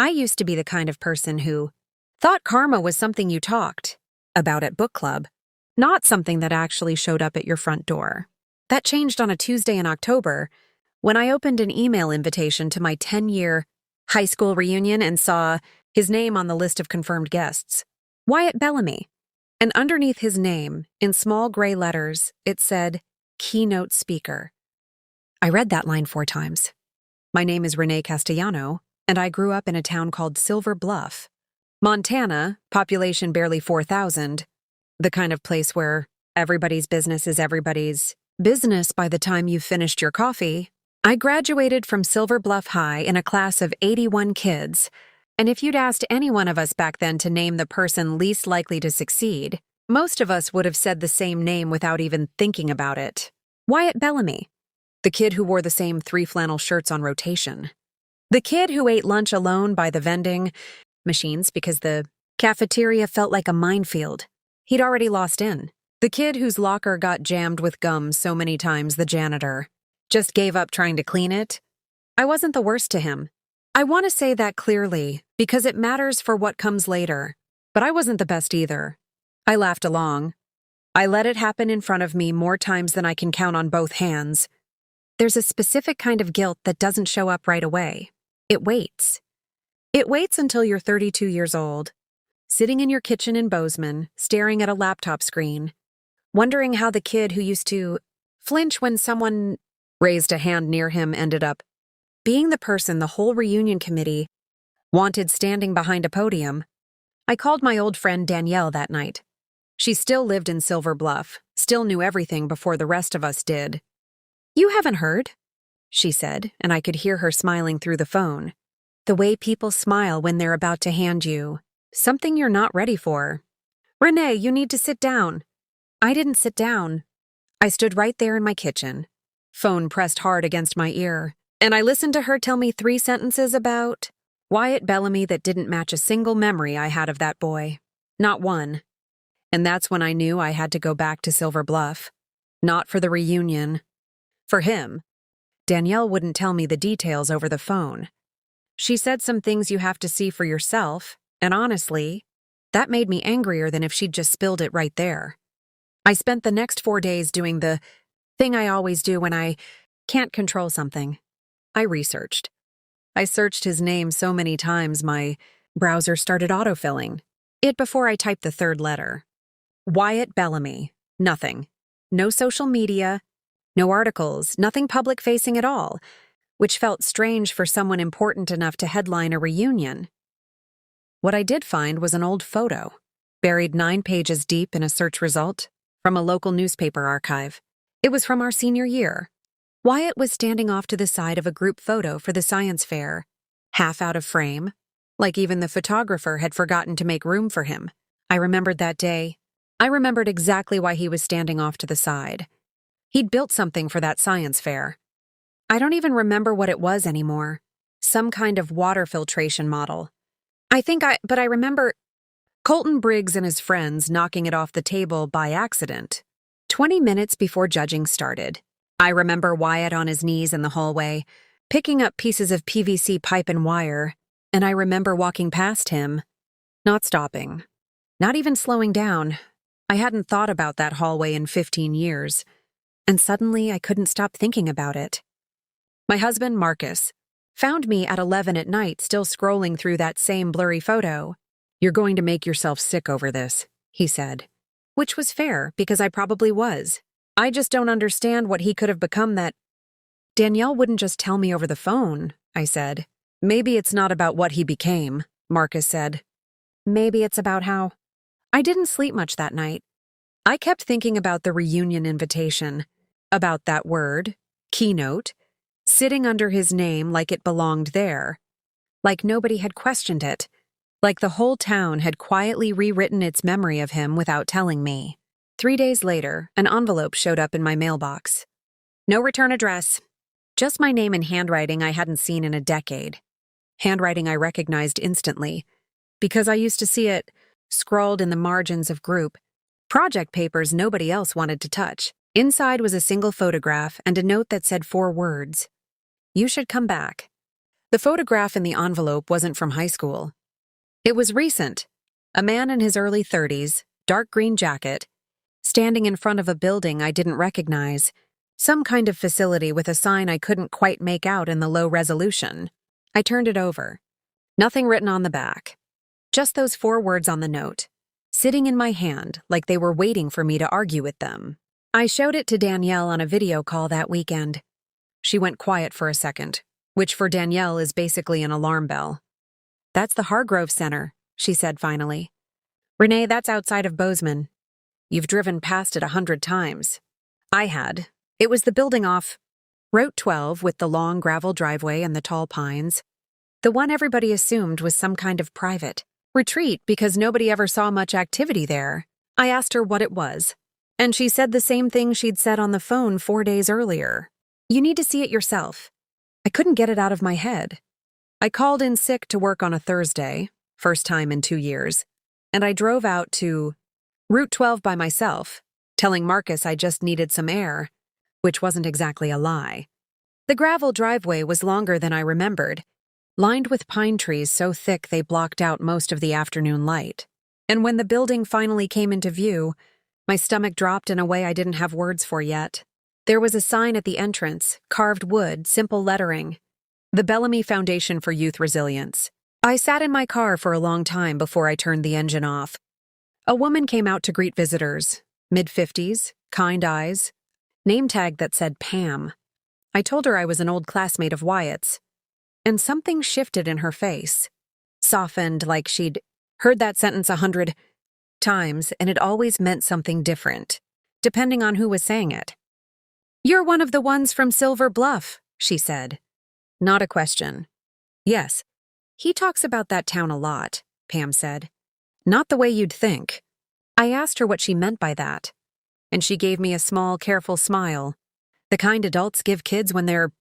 I used to be the kind of person who thought karma was something you talked about at book club, not something that actually showed up at your front door. That changed on a Tuesday in October when I opened an email invitation to my 10-year high school reunion and saw his name on the list of confirmed guests, Wyatt Bellamy. And underneath his name, in small gray letters, it said, keynote speaker. I read that line 4 times. My name is Renee Castellano, and I grew up in a town called Silver Bluff, Montana, population barely 4,000, the kind of place where everybody's business is everybody's business by the time you've finished your coffee. I graduated from Silver Bluff High in a class of 81 kids, and if you'd asked any one of us back then to name the person least likely to succeed, most of us would have said the same name without even thinking about it. Wyatt Bellamy, the kid who wore the same 3 flannel shirts on rotation. The kid who ate lunch alone by the vending machines because the cafeteria felt like a minefield. He'd already lost in. The kid whose locker got jammed with gum so many times the janitor just gave up trying to clean it. I wasn't the worst to him. I want to say that clearly because it matters for what comes later, but I wasn't the best either. I laughed along. I let it happen in front of me more times than I can count on both hands. There's a specific kind of guilt that doesn't show up right away. It waits. It waits until you're 32 years old, sitting in your kitchen in Bozeman, staring at a laptop screen, wondering how the kid who used to flinch when someone raised a hand near him ended up being the person the whole reunion committee wanted standing behind a podium. I called my old friend Danielle that night. She still lived in Silver Bluff, still knew everything before the rest of us did. "You haven't heard," she said, and I could hear her smiling through the phone. The way people smile when they're about to hand you something you're not ready for. "Renee, you need to sit down." I didn't sit down. I stood right there in my kitchen, phone pressed hard against my ear, and I listened to her tell me 3 sentences about Wyatt Bellamy that didn't match a single memory I had of that boy. Not one. And that's when I knew I had to go back to Silver Bluff. Not for the reunion. For him. Danielle wouldn't tell me the details over the phone. She said some things you have to see for yourself, and honestly, that made me angrier than if she'd just spilled it right there. I spent the next 4 days doing the thing I always do when I can't control something. I researched. I searched his name so many times my browser started autofilling it before I typed the 3rd letter. Wyatt Bellamy. Nothing. No social media, no articles, nothing public-facing at all, which felt strange for someone important enough to headline a reunion. What I did find was an old photo, buried 9 pages deep in a search result from a local newspaper archive. It was from our senior year. Wyatt was standing off to the side of a group photo for the science fair, half out of frame, like even the photographer had forgotten to make room for him. I remembered that day. I remembered exactly why he was standing off to the side. He'd built something for that science fair. I don't even remember what it was anymore. Some kind of water filtration model. But I remember Colton Briggs and his friends knocking it off the table by accident, 20 minutes before judging started. I remember Wyatt on his knees in the hallway, picking up pieces of PVC pipe and wire, and I remember walking past him, not stopping, not even slowing down. I hadn't thought about that hallway in 15 years, and suddenly I couldn't stop thinking about it. My husband, Marcus, found me at 11 at night still scrolling through that same blurry photo. "You're going to make yourself sick over this," he said. Which was fair, because I probably was. I just don't understand what he could have become that... "Danielle wouldn't just tell me over the phone," I said. "Maybe it's not about what he became," Marcus said. "Maybe it's about how..." I didn't sleep much that night. I kept thinking about the reunion invitation, about that word, keynote, sitting under his name like it belonged there, like nobody had questioned it, like the whole town had quietly rewritten its memory of him without telling me. 3 days later, an envelope showed up in my mailbox. No return address. Just my name in handwriting I hadn't seen in a decade. Handwriting I recognized instantly, because I used to see it scrawled in the margins of group project papers nobody else wanted to touch. Inside was a single photograph and a note that said 4 words. "You should come back." The The photograph in the envelope wasn't from high school. It was recent. A man in his early 30s, dark green jacket, standing in front of a building I didn't recognize, some kind of facility with a sign I couldn't quite make out in the low resolution. I turned it over. Nothing written on the back. Just those 4 words on the note, sitting in my hand like they were waiting for me to argue with them. I showed it to Danielle on a video call that weekend. She went quiet for a second, which for Danielle is basically an alarm bell. "That's the Hargrove Center," she said finally. "Renee, that's outside of Bozeman. You've driven past it 100 times. I had. It was the building off Route 12 with the long gravel driveway and the tall pines. The one everybody assumed was some kind of private retreat because nobody ever saw much activity there. I asked her what it was, and she said the same thing she'd said on the phone 4 days earlier. You need to see it yourself. I couldn't get it out of my head. I called in sick to work on a Thursday, first time in 2 years, and I drove out to Route 12 by myself, telling Marcus I just needed some air, which wasn't exactly a lie. The gravel driveway was longer than I remembered, lined with pine trees so thick they blocked out most of the afternoon light. And when the building finally came into view, my stomach dropped in a way I didn't have words for yet. There was a sign at the entrance, carved wood, simple lettering. The Bellamy Foundation for Youth Resilience. I sat in my car for a long time before I turned the engine off. A woman came out to greet visitors, mid-50s, kind eyes, name tag that said Pam. I told her I was an old classmate of Wyatt's, and something shifted in her face, softened like she'd heard that sentence 100 times, and it always meant something different, depending on who was saying it. "You're one of the ones from Silver Bluff," she said. Not a question. "Yes. He talks about that town a lot," Pam said. "Not the way you'd think." I asked her what she meant by that, and she gave me a small, careful smile, the kind adults give kids when they're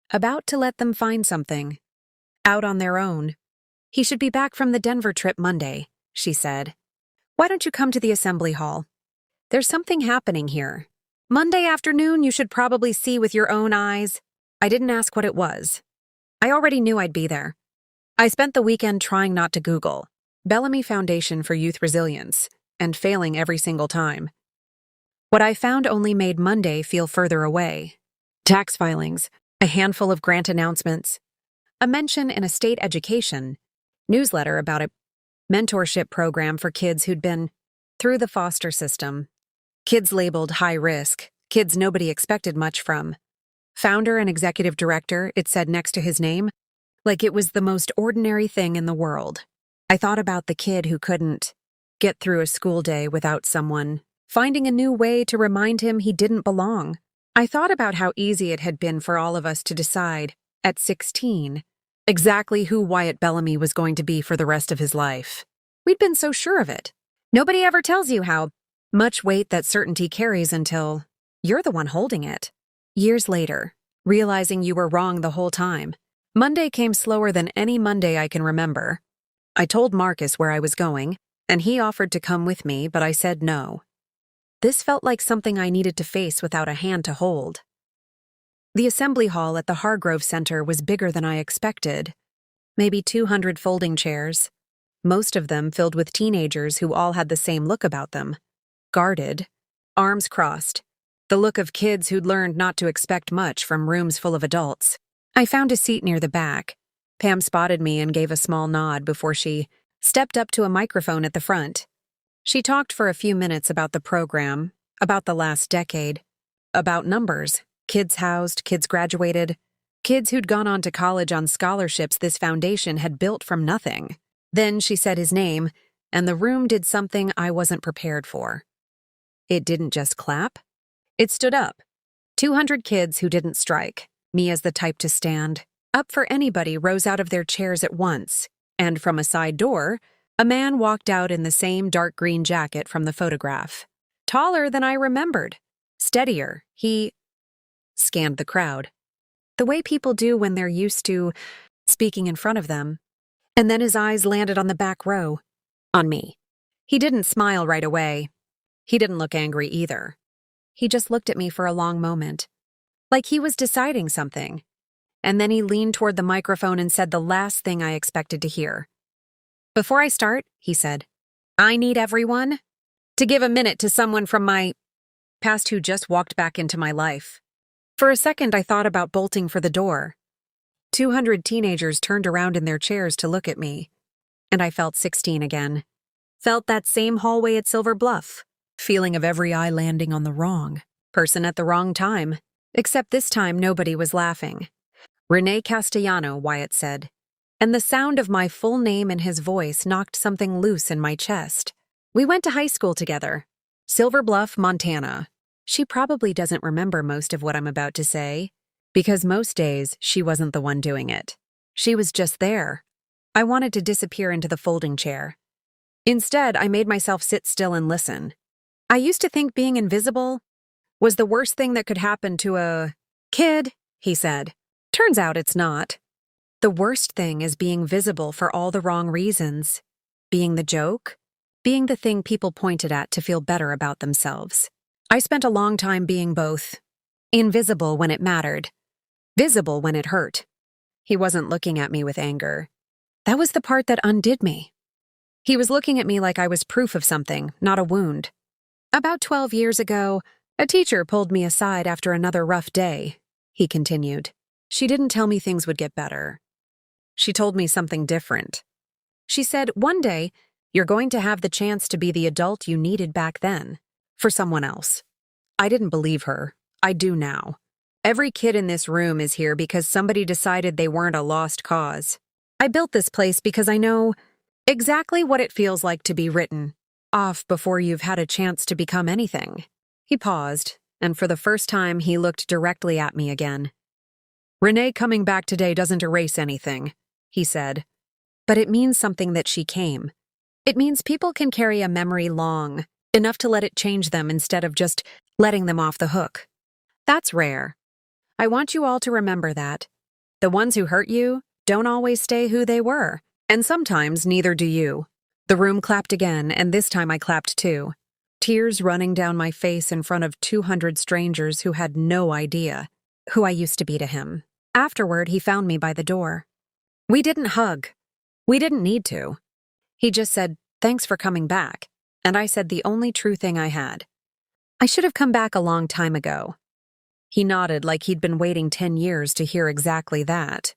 about to let them find something, out on their own. "He should be back from the Denver trip Monday," she said. "Why don't you come to the assembly hall? There's something happening here. Monday afternoon you should probably see with your own eyes." I didn't ask what it was. I already knew I'd be there. I spent the weekend trying not to Google Bellamy Foundation for Youth Resilience and failing every single time. What I found only made Monday feel further away. Tax filings, a handful of grant announcements, a mention in a state education newsletter about a mentorship program for kids who'd been through the foster system, kids labeled high risk, kids nobody expected much from. Founder and executive director, it said next to his name, like it was the most ordinary thing in the world. I thought about the kid who couldn't get through a school day without someone finding a new way to remind him he didn't belong. I thought about how easy it had been for all of us to decide, at 16, exactly who Wyatt Bellamy was going to be for the rest of his life. We'd been so sure of it. Nobody ever tells you how much weight that certainty carries until you're the one holding it. Years later, realizing you were wrong the whole time, Monday came slower than any Monday I can remember. I told Marcus where I was going, and he offered to come with me, but I said no. This felt like something I needed to face without a hand to hold. The assembly hall at the Hargrove Center was bigger than I expected. Maybe 200 folding chairs, most of them filled with teenagers who all had the same look about them. Guarded, arms crossed, the look of kids who'd learned not to expect much from rooms full of adults. I found a seat near the back. Pam spotted me and gave a small nod before she stepped up to a microphone at the front. She talked for a few minutes about the program, about the last decade, about numbers, kids housed, kids graduated, kids who'd gone on to college on scholarships this foundation had built from nothing. Then she said his name, and the room did something I wasn't prepared for. It didn't just clap. It stood up. 200 kids who didn't strike, me as the type to stand up for anybody, rose out of their chairs at once, and from a side door, a man walked out in the same dark green jacket from the photograph. Taller than I remembered. Steadier. He scanned the crowd, the way people do when they're used to speaking in front of them. And then his eyes landed on the back row, on me. He didn't smile right away. He didn't look angry either. He just looked at me for a long moment, like he was deciding something. and then he leaned toward the microphone and said the last thing I expected to hear. "Before I start," he said, "I need everyone to give a minute to someone from my past who just walked back into my life." For a second, I thought about bolting for the door. 200 teenagers turned around in their chairs to look at me, and I felt 16 again. Felt that same hallway at Silver Bluff, feeling of every eye landing on the wrong person at the wrong time. Except this time, nobody was laughing. "Renee Castellano," Wyatt said, and the sound of my full name and his voice knocked something loose in my chest. "We went to high school together. Silver Bluff, Montana." She probably doesn't remember most of what I'm about to say, because most days she wasn't the one doing it. She was just there. I wanted to disappear into the folding chair. Instead, I made myself sit still and listen. I used to think being invisible was the worst thing that could happen to a kid, he said. Turns out it's not. The worst thing is being visible for all the wrong reasons. Being the joke, being the thing people pointed at to feel better about themselves. I spent a long time being both. Invisible when it mattered. Visible when it hurt. He wasn't looking at me with anger. That was the part that undid me. He was looking at me like I was proof of something, not a wound. About 12 years ago, a teacher pulled me aside after another rough day, he continued. She didn't tell me things would get better. She told me something different. She said, "One day, you're going to have the chance to be the adult you needed back then, for someone else." I didn't believe her. I do now. Every kid in this room is here because somebody decided they weren't a lost cause. I built this place because I know exactly what it feels like to be written off before you've had a chance to become anything. He paused, and for the first time he looked directly at me again. "Renee coming back today doesn't erase anything," he said. "But it means something that she came. It means people can carry a memory long, enough to let it change them instead of just letting them off the hook. That's rare. I want you all to remember that. The ones who hurt you don't always stay who they were, and sometimes neither do you." The room clapped again, and this time I clapped too. Tears running down my face in front of 200 strangers who had no idea who I used to be to him. Afterward, he found me by the door. We didn't hug. We didn't need to. He just said, "Thanks for coming back," and I said the only true thing I had. "I should have come back a long time ago." He nodded like he'd been waiting 10 years to hear exactly that.